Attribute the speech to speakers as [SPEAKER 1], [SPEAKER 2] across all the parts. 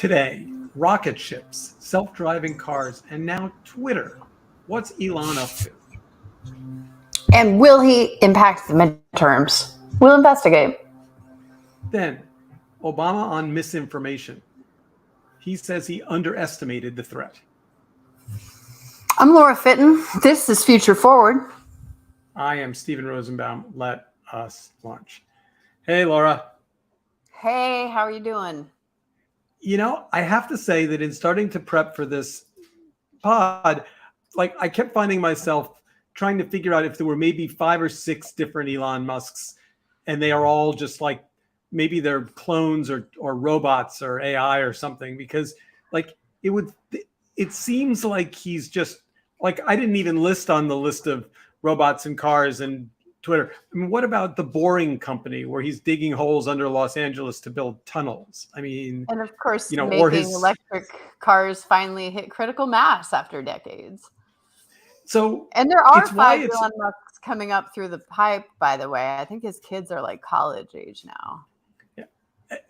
[SPEAKER 1] Today, rocket ships, self-driving cars, and now Twitter. What's Elon up to?
[SPEAKER 2] And will he impact the midterms? We'll investigate.
[SPEAKER 1] Then, Obama on misinformation. He says he underestimated the threat.
[SPEAKER 2] I'm Laura Fitton. This is Future Forward.
[SPEAKER 1] I am Stephen Rosenbaum. Let us launch. Hey, Laura.
[SPEAKER 2] Hey, how are you doing?
[SPEAKER 1] You know, I have to say that in starting to prep for this pod, I kept finding myself trying to figure out if there were maybe 5 or 6 different Elon Musks, and they are all just maybe they're clones or robots or AI or something, because it seems like he's just I didn't even list on the list of robots and cars and Twitter. I mean, what about the Boring Company, where he's digging holes under Los Angeles to build tunnels? I mean,
[SPEAKER 2] and of course,
[SPEAKER 1] making
[SPEAKER 2] electric cars finally hit critical mass after decades. And there are 5 Elon Musks coming up through the pipe, by the way. I think his kids are college age now.
[SPEAKER 1] Yeah.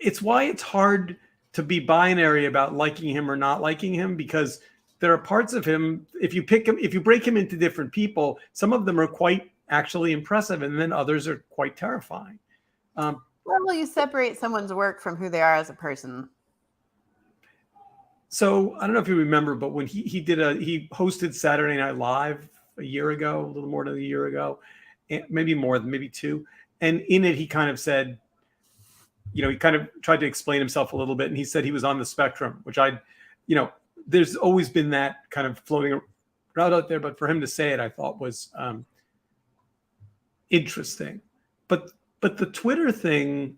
[SPEAKER 1] It's why it's hard to be binary about liking him or not liking him, because there are parts of him, if you break him into different people, some of them are quite actually impressive, and then others are quite terrifying.
[SPEAKER 2] Well, you separate someone's work from who they are as a person.
[SPEAKER 1] So I don't know if you remember, but when he hosted Saturday Night Live a year ago, a little more than a year ago, and maybe more than maybe 2. And in it, he kind of said, he kind of tried to explain himself a little bit. And he said he was on the spectrum, which there's always been that kind of floating around out there. But for him to say it, I thought was interesting. But the Twitter thing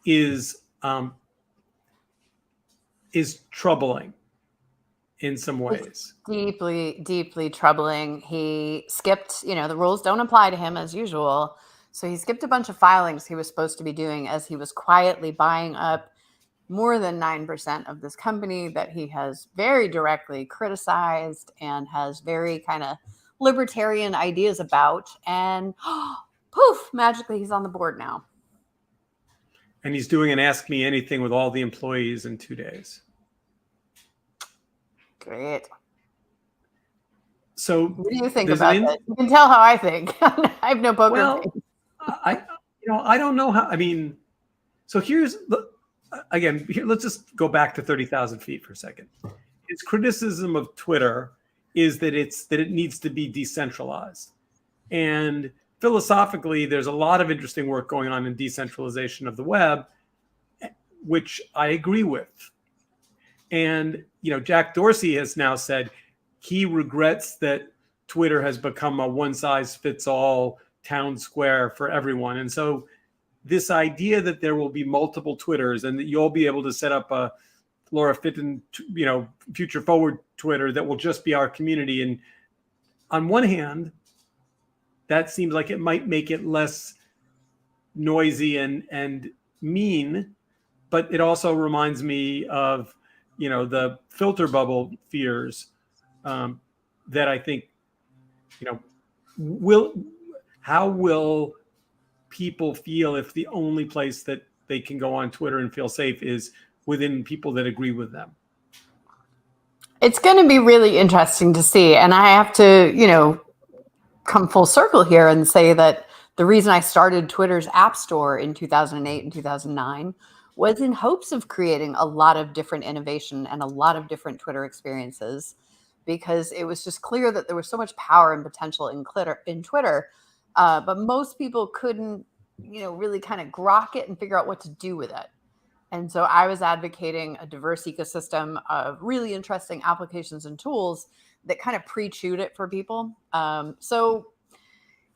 [SPEAKER 1] is troubling in some ways.
[SPEAKER 2] It's deeply, deeply troubling. He skipped, the rules don't apply to him as usual. So he skipped a bunch of filings he was supposed to be doing as he was quietly buying up more than 9% of this company that he has very directly criticized and has very kind of libertarian ideas about. And poof, magically he's on the board now.
[SPEAKER 1] And he's doing an Ask Me Anything with all the employees in 2 days.
[SPEAKER 2] Great.
[SPEAKER 1] So
[SPEAKER 2] what do you think about that? You can tell how I think. I have no poker face.
[SPEAKER 1] I don't know how. I mean, so let's just go back to 30,000 feet for a second. His criticism of Twitter is that it needs to be decentralized, and philosophically, there's a lot of interesting work going on in decentralization of the web, which I agree with. And Jack Dorsey has now said he regrets that Twitter has become a one-size-fits-all town square for everyone. And so this idea that there will be multiple Twitters and that you'll be able to set up a Laura Fitton, Future Forward Twitter that will just be our community. And on one hand, that seems like it might make it less noisy and mean, but it also reminds me of, the filter bubble fears that I think, how will people feel if the only place that they can go on Twitter and feel safe is within people that agree with them?
[SPEAKER 2] It's going to be really interesting to see. And I have to, come full circle here and say that the reason I started Twitter's App Store in 2008 and 2009 was in hopes of creating a lot of different innovation and a lot of different Twitter experiences, because it was just clear that there was so much power and potential in Twitter, but most people couldn't, really kind of grok it and figure out what to do with it. And so I was advocating a diverse ecosystem of really interesting applications and tools that kind of pre-chewed it for people. So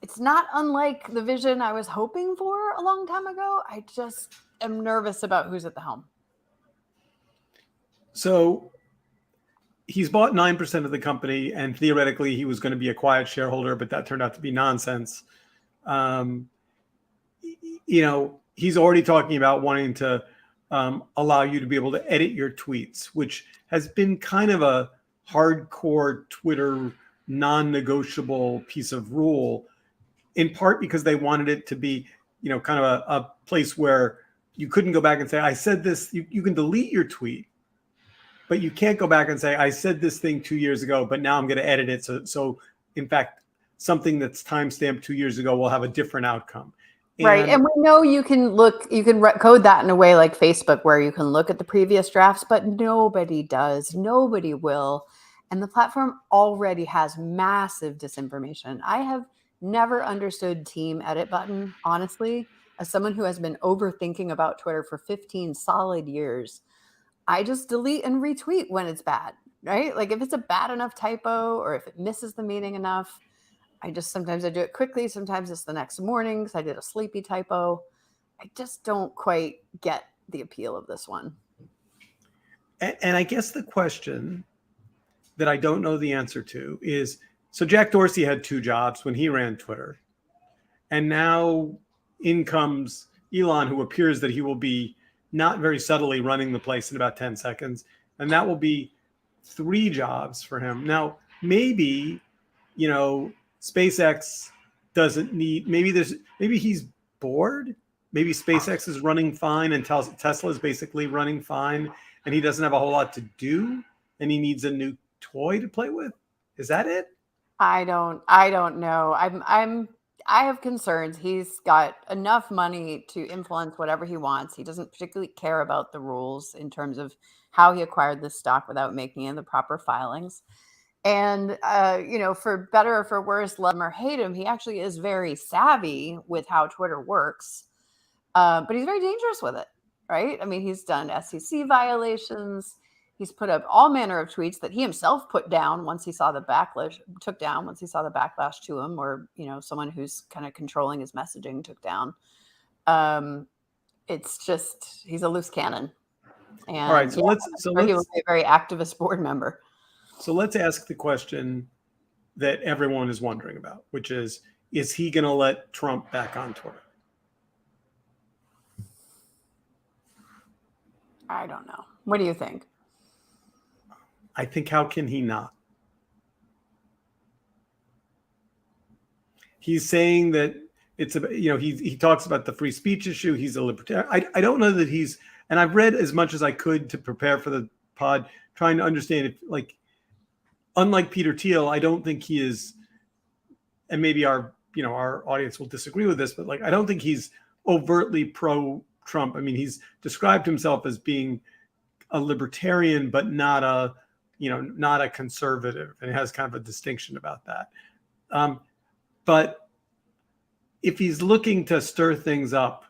[SPEAKER 2] it's not unlike the vision I was hoping for a long time ago. I just am nervous about who's at the helm.
[SPEAKER 1] So he's bought 9% of the company, and theoretically he was going to be a quiet shareholder, but that turned out to be nonsense. He's already talking about wanting to allow you to be able to edit your tweets, which has been kind of a hardcore Twitter non-negotiable piece of rule, in part because they wanted it to be, kind of a place where you couldn't go back and say, I said this. You can delete your tweet, but you can't go back and say, I said this thing 2 years ago, but now I'm going to edit it. So in fact, something that's timestamped 2 years ago will have a different outcome.
[SPEAKER 2] Right. And we know you can code that in a way like Facebook, where you can look at the previous drafts, but nobody does. Nobody will. And the platform already has massive disinformation. I have never understood team edit button, honestly, as someone who has been overthinking about Twitter for 15 solid years. I just delete and retweet when it's bad, right? Like if it's a bad enough typo or if it misses the meaning enough, sometimes I do it quickly. Sometimes it's the next morning because I did a sleepy typo. I just don't quite get the appeal of this one.
[SPEAKER 1] And I guess the question that I don't know the answer to is, so Jack Dorsey had 2 jobs when he ran Twitter. And now in comes Elon, who appears that he will be not very subtly running the place in about 10 seconds. And that will be 3 jobs for him. Now, maybe, SpaceX doesn't need, maybe he's bored. Maybe SpaceX is running fine and Tesla is basically running fine and he doesn't have a whole lot to do and he needs a new toy to play with. Is that it?
[SPEAKER 2] I don't know. I have concerns. He's got enough money to influence whatever he wants. He doesn't particularly care about the rules in terms of how he acquired this stock without making in the proper filings. And, for better or for worse, love him or hate him, he actually is very savvy with how Twitter works. But he's very dangerous with it, right? I mean, he's done SEC violations. He's put up all manner of tweets that he himself took down once he saw the backlash to him, or, someone who's kind of controlling his messaging took down. It's just, he's a loose cannon. And
[SPEAKER 1] all right, so
[SPEAKER 2] he will be a very activist board member.
[SPEAKER 1] So let's ask the question that everyone is wondering about, which is he going to let Trump back on Twitter?
[SPEAKER 2] I don't know. What do you think?
[SPEAKER 1] I think, how can he not? He's saying that it's he talks about the free speech issue. He's a libertarian. I don't know that he's, and I've read as much as I could to prepare for the pod, trying to understand if, like, unlike Peter Thiel, I don't think he is, and maybe our audience will disagree with this, but I don't think he's overtly pro-Trump. I mean, he's described himself as being a libertarian, but not a conservative, and it has kind of a distinction about that. But if he's looking to stir things up,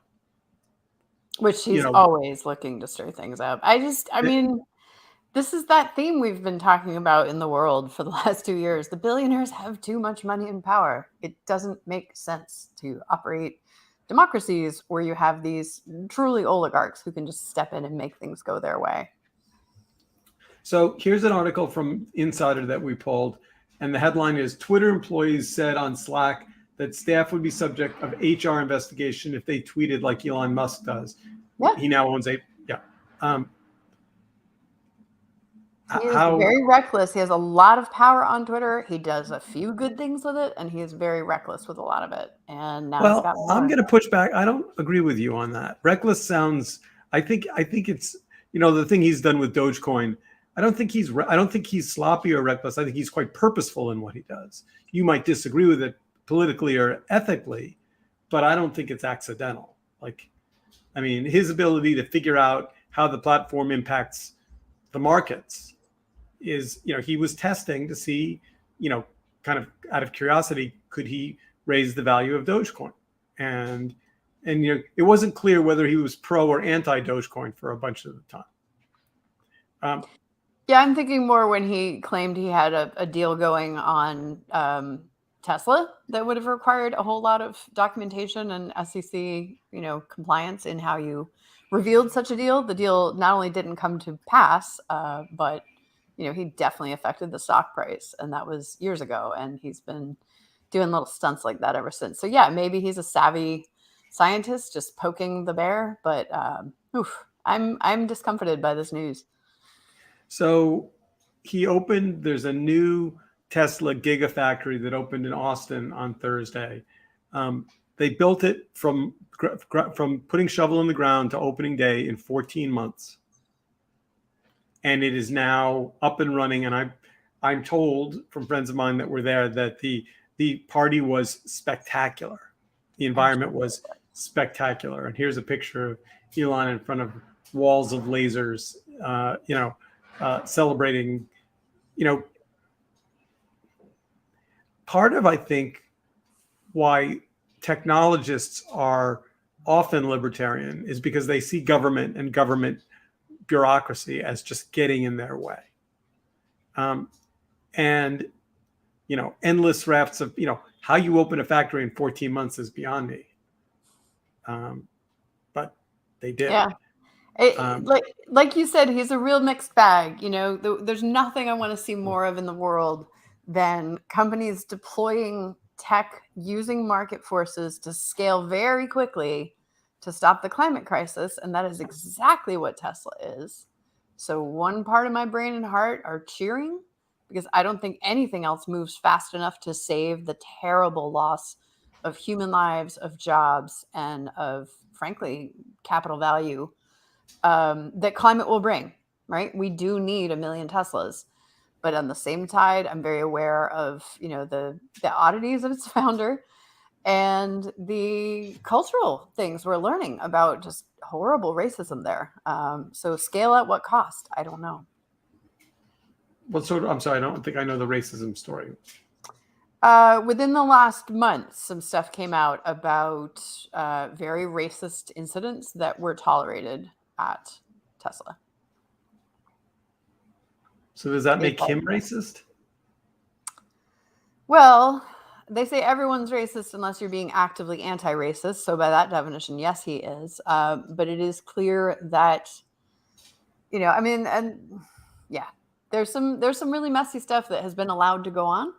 [SPEAKER 2] which he's always looking to stir things up, this is that theme we've been talking about in the world for the last 2 years. The billionaires have too much money and power. It doesn't make sense to operate democracies where you have these truly oligarchs who can just step in and make things go their way.
[SPEAKER 1] So here's an article from Insider that we pulled, and the headline is, Twitter employees said on Slack that staff would be subject of HR investigation if they tweeted like Elon Musk does.
[SPEAKER 2] Yeah.
[SPEAKER 1] He now owns
[SPEAKER 2] He is very reckless. He has a lot of power on Twitter. He does a few good things with it, and he is very reckless with a lot of it. And now he's got more.
[SPEAKER 1] I'm going to push back. I don't agree with you on that. Reckless sounds. I think it's the thing he's done with Dogecoin. I don't think he's sloppy or reckless. I think he's quite purposeful in what he does. You might disagree with it politically or ethically, but I don't think it's accidental. His ability to figure out how the platform impacts the markets is, he was testing to see, kind of out of curiosity, could he raise the value of Dogecoin? And it wasn't clear whether he was pro or anti Dogecoin for a bunch of the time.
[SPEAKER 2] Yeah, I'm thinking more when he claimed he had a deal going on Tesla that would have required a whole lot of documentation and SEC, compliance in how you revealed such a deal. The deal not only didn't come to pass, but he definitely affected the stock price, and that was years ago. And he's been doing little stunts like that ever since. So yeah, maybe he's a savvy scientist just poking the bear, but I'm discomforted by this news.
[SPEAKER 1] So there's a new Tesla Gigafactory that opened in Austin on Thursday. They built it from putting shovel in the ground to opening day in 14 months, and it is now up and running. And I'm told from friends of mine that were there that the party was spectacular. The environment was spectacular. And here's a picture of Elon in front of walls of lasers, celebrating. Part of, I think, why technologists are often libertarian is because they see government and government bureaucracy as just getting in their way. And endless rafts of, how you open a factory in 14 months is beyond me. But they did.
[SPEAKER 2] Yeah. Like you said, he's a real mixed bag. There's nothing I want to see more of in the world than companies deploying tech using market forces to scale very quickly to stop the climate crisis. And that is exactly what Tesla is. So one part of my brain and heart are cheering, because I don't think anything else moves fast enough to save the terrible loss of human lives, of jobs, and of, frankly, capital value that climate will bring, right? We do need 1 million Teslas. But on the same tide, I'm very aware of, the oddities of its founder and the cultural things we're learning about just horrible racism there. So scale at what cost? I don't know.
[SPEAKER 1] I'm sorry, I don't think I know the racism story.
[SPEAKER 2] Within the last month, some stuff came out about very racist incidents that were tolerated at Tesla.
[SPEAKER 1] So does that make him racist?
[SPEAKER 2] Well, they say everyone's racist unless you're being actively anti-racist. So by that definition, yes, he is. But it is clear that, there's some really messy stuff that has been allowed to go on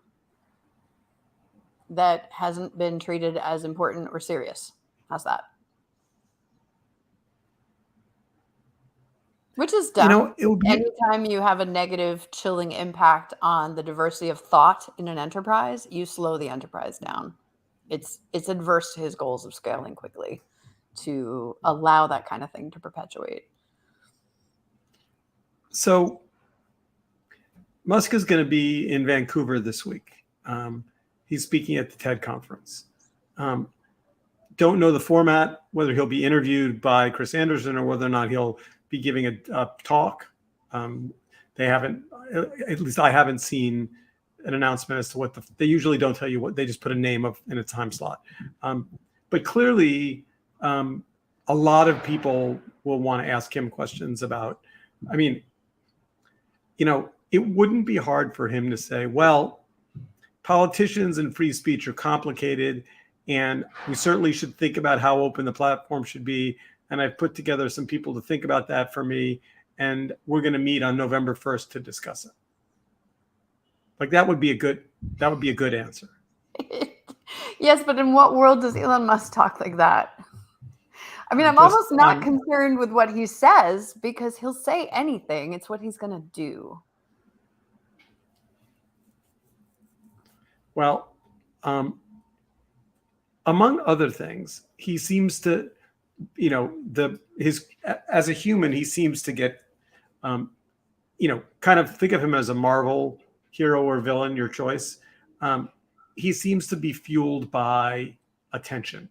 [SPEAKER 2] that hasn't been treated as important or serious. How's that? Which is dumb. Anytime you have a negative, chilling impact on the diversity of thought in an enterprise, you slow the enterprise down. It's adverse to his goals of scaling quickly to allow that kind of thing to perpetuate.
[SPEAKER 1] So Musk is going to be in Vancouver this week. He's speaking at the TED conference. Don't know the format, whether he'll be interviewed by Chris Anderson or whether or not he'll be giving a talk. They haven't, at least I haven't seen an announcement as to what they usually don't tell you what, they just put a name in a time slot. But clearly, a lot of people will want to ask him questions about, it wouldn't be hard for him to say, well, politicians and free speech are complicated, and we certainly should think about how open the platform should be. And I've put together some people to think about that for me, and we're going to meet on November 1st to discuss it. Like that would be a good answer.
[SPEAKER 2] Yes, but in what world does Elon Musk talk like that? I'm almost not concerned with what he says, because he'll say anything. It's what he's going to do.
[SPEAKER 1] Well, among other things, he seems to, as a human, he seems to get, kind of think of him as a Marvel hero or villain, your choice. He seems to be fueled by attention.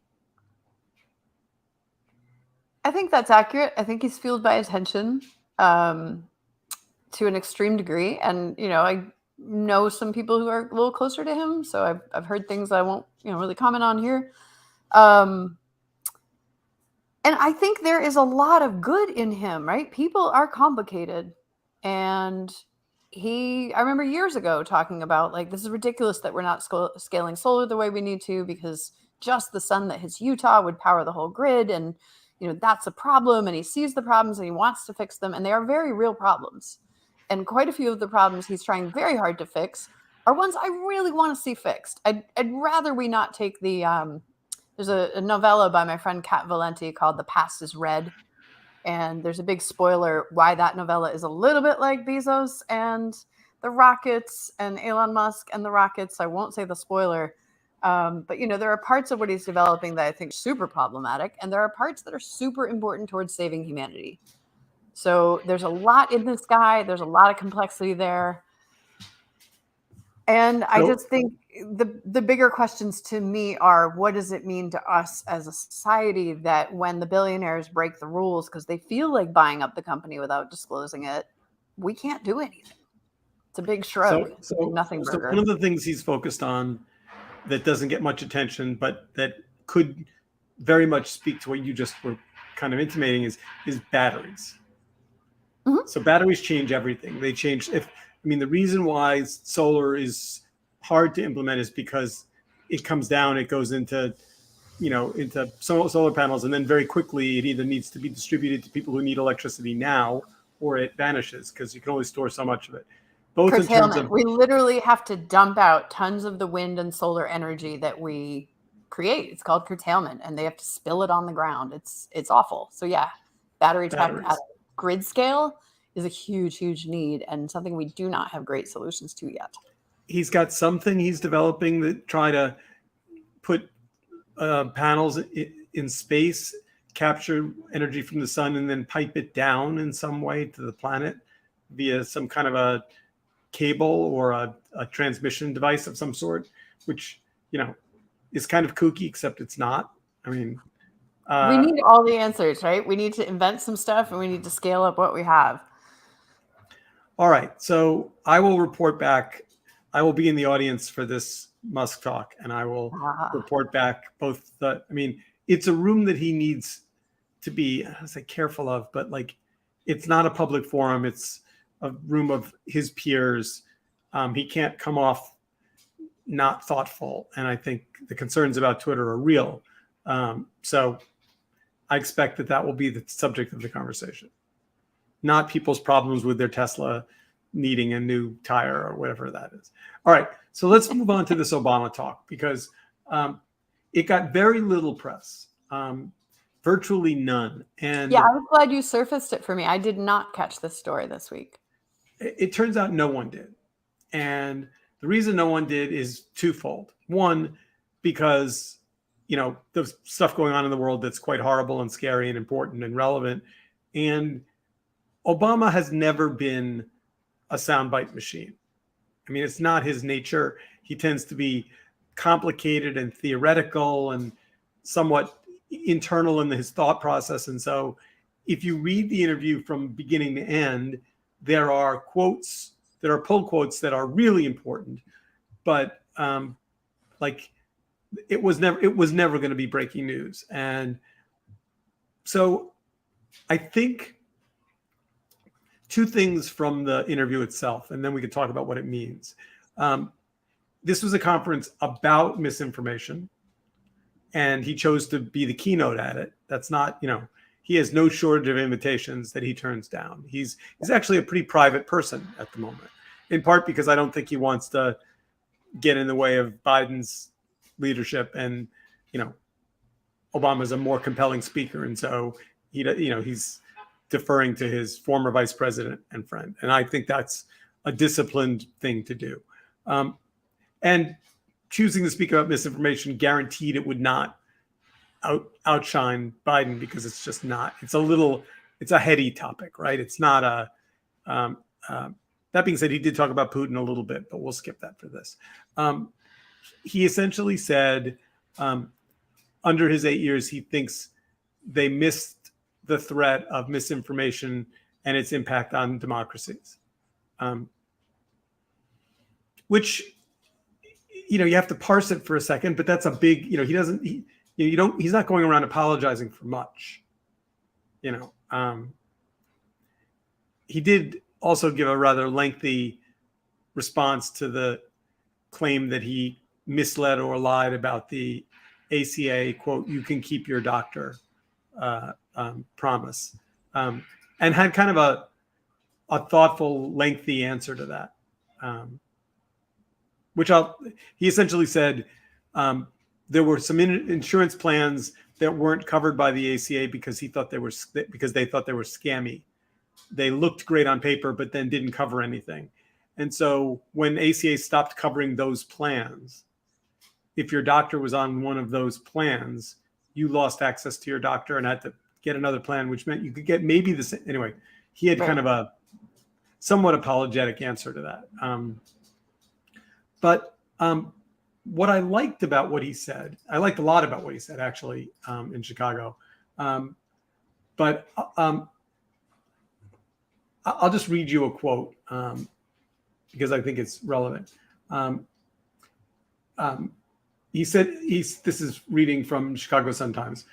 [SPEAKER 2] I think that's accurate. I think he's fueled by attention to an extreme degree. And, I know some people who are a little closer to him. So I've heard things I won't, really comment on here. And I think there is a lot of good in him, right? People are complicated. And I remember years ago talking about, like, this is ridiculous that we're not scaling solar the way we need to, because just the sun that hits Utah would power the whole grid. And, that's a problem. And he sees the problems and he wants to fix them. And they are very real problems. And quite a few of the problems he's trying very hard to fix are ones I really want to see fixed. I'd rather we not take the there's a novella by my friend Kat Valenti called The Past is Red. And there's a big spoiler why that novella is a little bit like Bezos and the rockets and Elon Musk and the rockets. I won't say the spoiler. But there are parts of what he's developing that I think are super problematic, and there are parts that are super important towards saving humanity. So there's a lot in this guy. There's a lot of complexity there. And I just think the bigger questions to me are, what does it mean to us as a society that when the billionaires break the rules because they feel like buying up the company without disclosing it, we can't do anything? It's a big shrug. Nothing burger.
[SPEAKER 1] One of the things he's focused on that doesn't get much attention, but that could very much speak to what you just were kind of intimating is batteries. Mm-hmm. So batteries change everything. They change the reason why solar is hard to implement is because it comes down, it goes into solar panels, and then very quickly it either needs to be distributed to people who need electricity now, or it vanishes because you can only store so much of it. Both in terms of,
[SPEAKER 2] we literally have to dump out tons of the wind and solar energy that we create. It's called curtailment, and they have to spill it on the ground. It's awful. So yeah, batteries. At grid scale is a huge need, and something we do not have great solutions to yet.
[SPEAKER 1] He's got something he's developing that try to put panels in space, capture energy from the sun, and then pipe it down in some way to the planet via some kind of a cable or a transmission device of some sort, which is kind of kooky, except it's not. I mean,
[SPEAKER 2] we need all the answers, right? We need to invent some stuff, and we need to scale up what we have.
[SPEAKER 1] All right, so I will report back. I will be in the audience for this Musk talk, and I will report back both it's a room that he needs to be, I say, careful of, but it's not a public forum. It's a room of his peers. He can't come off not thoughtful, and I think the concerns about Twitter are real. So I expect that will be the subject of the conversation, not people's problems with their Tesla needing a new tire or whatever that is. All right, so let's move on to this Obama talk, because it got very little press, virtually none. And
[SPEAKER 2] yeah, I was glad you surfaced it for me. I did not catch this story this week.
[SPEAKER 1] It turns out no one did. And the reason no one did is twofold. One, because, there's stuff going on in the world that's quite horrible and scary and important and relevant. And Obama has never been a soundbite machine. I mean, it's not his nature. He tends to be complicated and theoretical and somewhat internal in his thought process. And so if you read the interview from beginning to end, there are quotes, there are pull quotes that are really important, but it was never going to be breaking news. And so I think two things from the interview itself, and then we could talk about what it means. This was a conference about misinformation, and he chose to be the keynote at it. That's not, he has no shortage of invitations that he turns down. He's actually a pretty private person at the moment, in part because I don't think he wants to get in the way of Biden's leadership, and Obama's a more compelling speaker, and so he's deferring to his former vice president and friend, and I think that's a disciplined thing to do. And choosing to speak about misinformation guaranteed it would not outshine Biden, because it's just not. It's a heady topic, right? It's not a. That being said, he did talk about Putin a little bit, but we'll skip that for this. He essentially said, under his 8 years, he thinks they missed the threat of misinformation and its impact on democracies, which, you have to parse it for a second, but that's a big, he's not going around apologizing for much, he did also give a rather lengthy response to the claim that he misled or lied about the ACA, quote, "you can keep your doctor," promise, and had kind of a thoughtful, lengthy answer to that, he essentially said there were some insurance plans that weren't covered by the ACA because they thought they were scammy. They looked great on paper, but then didn't cover anything. And so when ACA stopped covering those plans, if your doctor was on one of those plans, you lost access to your doctor and had to get another plan, which meant you could get maybe the same. Anyway, he had kind of a somewhat apologetic answer to that. But what I liked about what he said, I liked a lot about what he said actually in Chicago. But I'll just read you a quote because I think it's relevant. He said, this is reading from Chicago Sun-Times.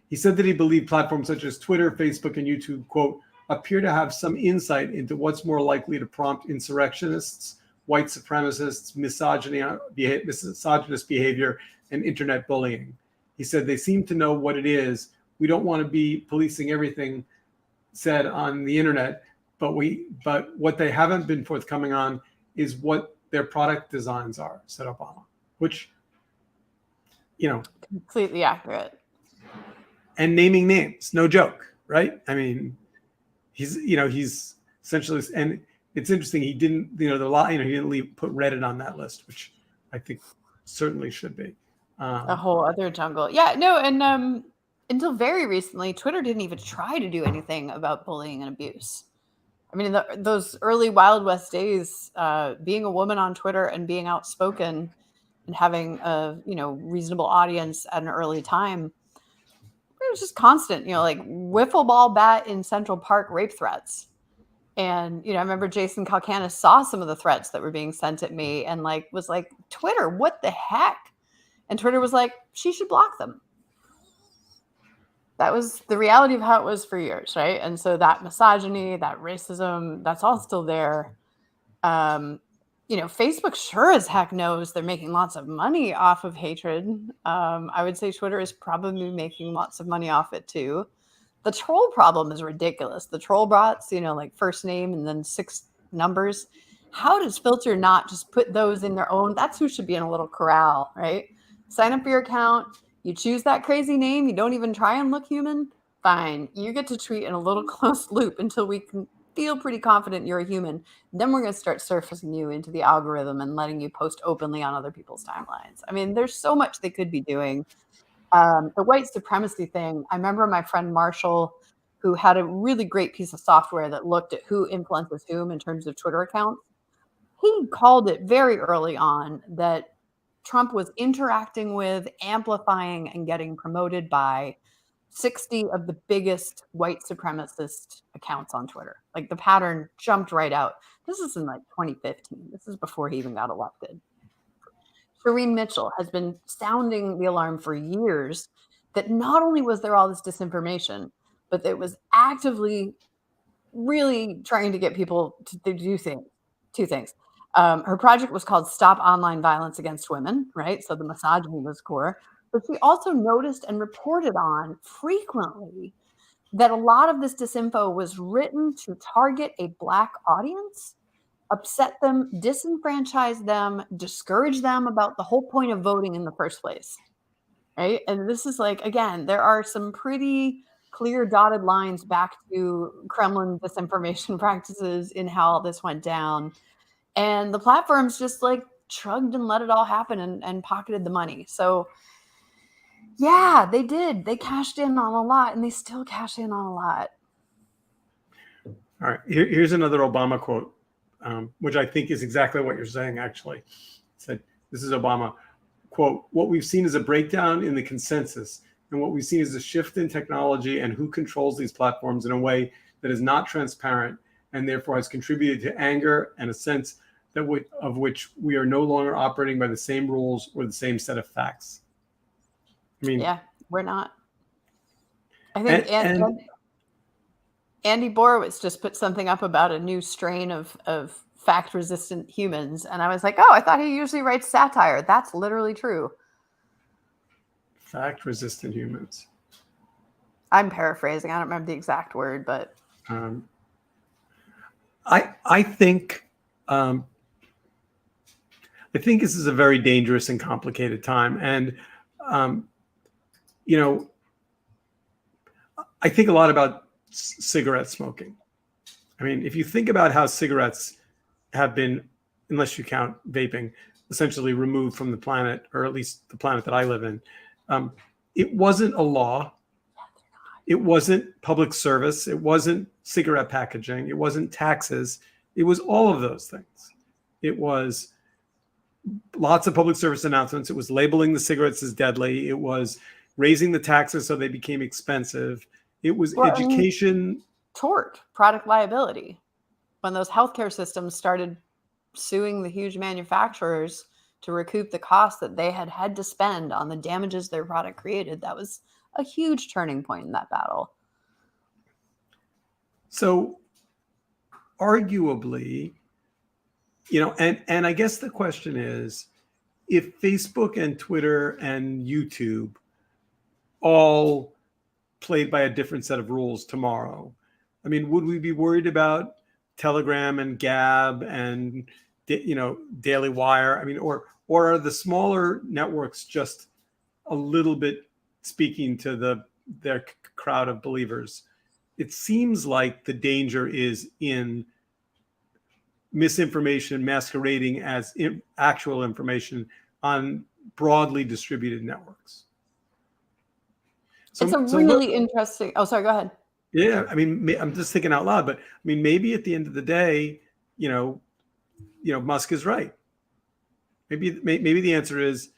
[SPEAKER 1] He said that he believed platforms such as Twitter, Facebook, and YouTube, quote, appear to have some insight into what's more likely to prompt insurrectionists, white supremacists, misogynist behavior, and internet bullying. He said they seem to know what it is. We don't want to be policing everything said on the internet, but what they haven't been forthcoming on is what their product designs are, said Obama, which,
[SPEAKER 2] completely accurate.
[SPEAKER 1] And naming names, no joke, right? I mean, he's essentially, and it's interesting. He didn't, he didn't put Reddit on that list, which I think certainly should be.
[SPEAKER 2] A whole other jungle. Yeah, no, and until very recently, Twitter didn't even try to do anything about bullying and abuse. I mean, in those early Wild West days, being a woman on Twitter and being outspoken and having a reasonable audience at an early time, it was just constant. Like wiffle ball bat in Central Park rape threats. And I remember Jason Calcanis saw some of the threats that were being sent at me and was like, Twitter, what the heck? And Twitter was like, she should block them. That was the reality of how it was for years, right? And so that misogyny, that racism, that's all still there. Facebook sure as heck knows they're making lots of money off of hatred. I would say Twitter is probably making lots of money off it too. The troll problem is ridiculous. The troll bots, like first name and then 6 numbers. How does Filter not just put those in their own? That's who should be in a little corral, right? Sign up for your account. You choose that crazy name. You don't even try and look human. Fine. You get to tweet in a little closed loop until we can feel pretty confident you're a human. Then we're going to start surfacing you into the algorithm and letting you post openly on other people's timelines. I mean, there's so much they could be doing. The white supremacy thing, I remember my friend Marshall, who had a really great piece of software that looked at who influences whom in terms of Twitter accounts. He called it very early on that Trump was interacting with, amplifying, and getting promoted by 60 of the biggest white supremacist accounts on Twitter. Like the pattern jumped right out. This is in 2015. This is before he even got elected. Shireen Mitchell has been sounding the alarm for years that not only was there all this disinformation, but it was actively really trying to get people to do two things. Her project was called Stop Online Violence Against Women, right? So the misogyny was core. But she also noticed and reported on frequently that a lot of this disinfo was written to target a Black audience, upset them, disenfranchise them, discourage them about the whole point of voting in the first place, right? And this is again, there are some pretty clear dotted lines back to Kremlin disinformation practices in how all this went down. And the platforms just shrugged and let it all happen and pocketed the money. So yeah, they did. They cashed in on a lot and they still cash in on a lot.
[SPEAKER 1] All right. Here's another Obama quote, which I think is exactly what you're saying, actually. It said, this is Obama, quote, what we've seen is a breakdown in the consensus, and what we've seen is a shift in technology and who controls these platforms in a way that is not transparent and therefore has contributed to anger and a sense of which we are no longer operating by the same rules or the same set of facts. I mean,
[SPEAKER 2] yeah, we're not. I think Andy Borowitz just put something up about a new strain of fact-resistant humans, and I was like, oh, I thought he usually writes satire. That's literally true.
[SPEAKER 1] Fact-resistant humans.
[SPEAKER 2] I'm paraphrasing. I don't remember the exact word, but
[SPEAKER 1] I think this is a very dangerous and complicated time, and I think a lot about cigarette smoking. I mean, if you think about how cigarettes have been, unless you count vaping, essentially removed from the planet, or at least the planet that I live in. It wasn't a law. It wasn't public service. It wasn't cigarette packaging. It wasn't taxes. It was all of those things. It was lots of public service announcements. It was labeling the cigarettes as deadly. It was raising the taxes so they became expensive. It was education.
[SPEAKER 2] Tort, product liability. When those healthcare systems started suing the huge manufacturers to recoup the costs that they had to spend on the damages their product created, that was a huge turning point in that battle.
[SPEAKER 1] So arguably, and I guess the question is, if Facebook and Twitter and YouTube all played by a different set of rules tomorrow, I mean, would we be worried about Telegram and Gab and, Daily Wire? I mean, or are the smaller networks just a little bit speaking to their crowd of believers? It seems like the danger is in misinformation masquerading as actual information on broadly distributed networks.
[SPEAKER 2] It's a really interesting. Oh, sorry, go ahead.
[SPEAKER 1] Yeah, I mean, I'm just thinking out loud, but I mean, maybe at the end of the day, Musk is right. Maybe the answer is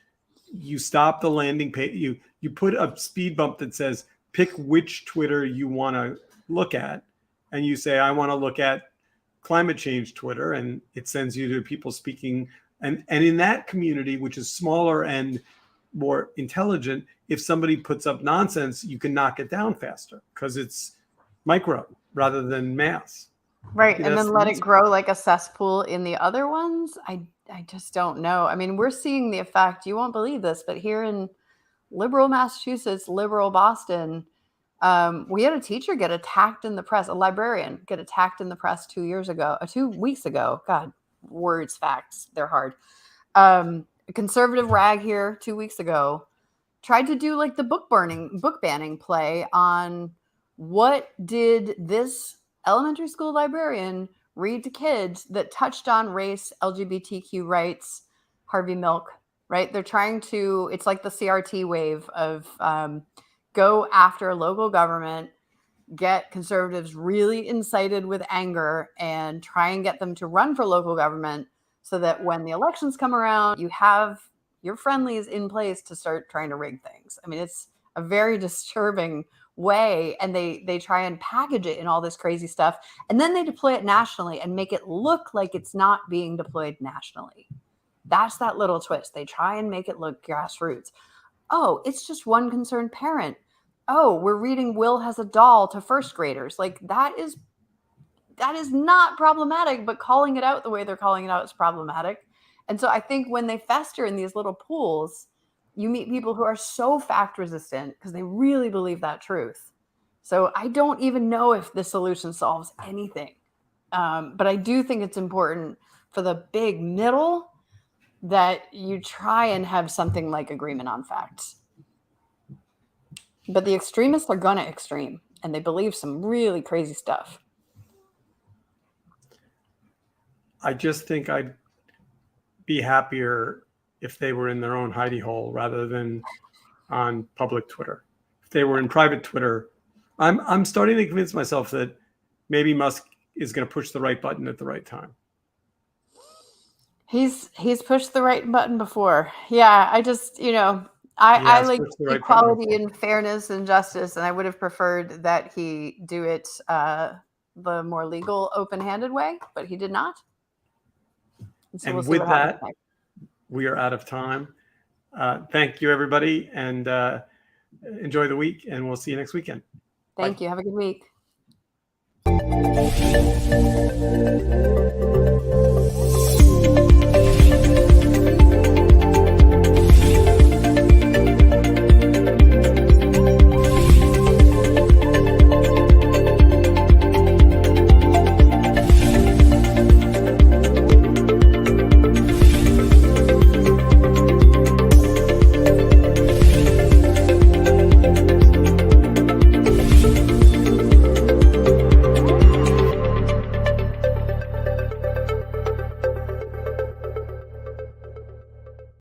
[SPEAKER 1] you stop the landing page. You put a speed bump that says pick which Twitter you want to look at, and you say I want to look at climate change Twitter, and it sends you to people speaking. And in that community, which is smaller and more intelligent, if somebody puts up nonsense, you can knock it down faster because it's micro rather than mass.
[SPEAKER 2] Right. And then let it grow like a cesspool in the other ones. I just don't know. I mean, we're seeing the effect. You won't believe this, but here in liberal Massachusetts, liberal Boston, we had a teacher get attacked in the press, a librarian get attacked in the press 2 weeks ago. God, words, facts, they're hard. A conservative rag here 2 weeks ago tried to do like the book banning play on what did this elementary school librarian read to kids that touched on race, LGBTQ rights, Harvey Milk, right? They're trying to, it's like the CRT wave of go after local government, get conservatives really incited with anger and try and get them to run for local government so that when the elections come around, you have your friendlies in place to start trying to rig things. I mean, it's a very disturbing way, and they try and package it in all this crazy stuff, and then they deploy it nationally and make it look like it's not being deployed nationally. That's that little twist. They try and make it look grassroots. Oh, it's just one concerned parent. Oh, we're reading Will Has a Doll to first graders. Like that is not problematic, but calling it out the way they're calling it out is problematic. And so I think when they fester in these little pools, you meet people who are so fact resistant because they really believe that truth. So I don't even know if the solution solves anything. But I do think it's important for the big middle that you try and have something like agreement on facts. But the extremists are going to extreme, and they believe some really crazy stuff.
[SPEAKER 1] I just think I'd be happier if they were in their own hidey hole rather than on public Twitter. If they were in private Twitter, I'm starting to convince myself that maybe Musk is going to push the right button at the right time.
[SPEAKER 2] He's pushed the right button before. Yeah, I just, I like equality and fairness and justice, and I would have preferred that he do it the more legal, open-handed way, but he did not.
[SPEAKER 1] So and with that, we are out of time. Thank you, everybody, and enjoy the week, and we'll see you next weekend.
[SPEAKER 2] Thank you. Have a good week.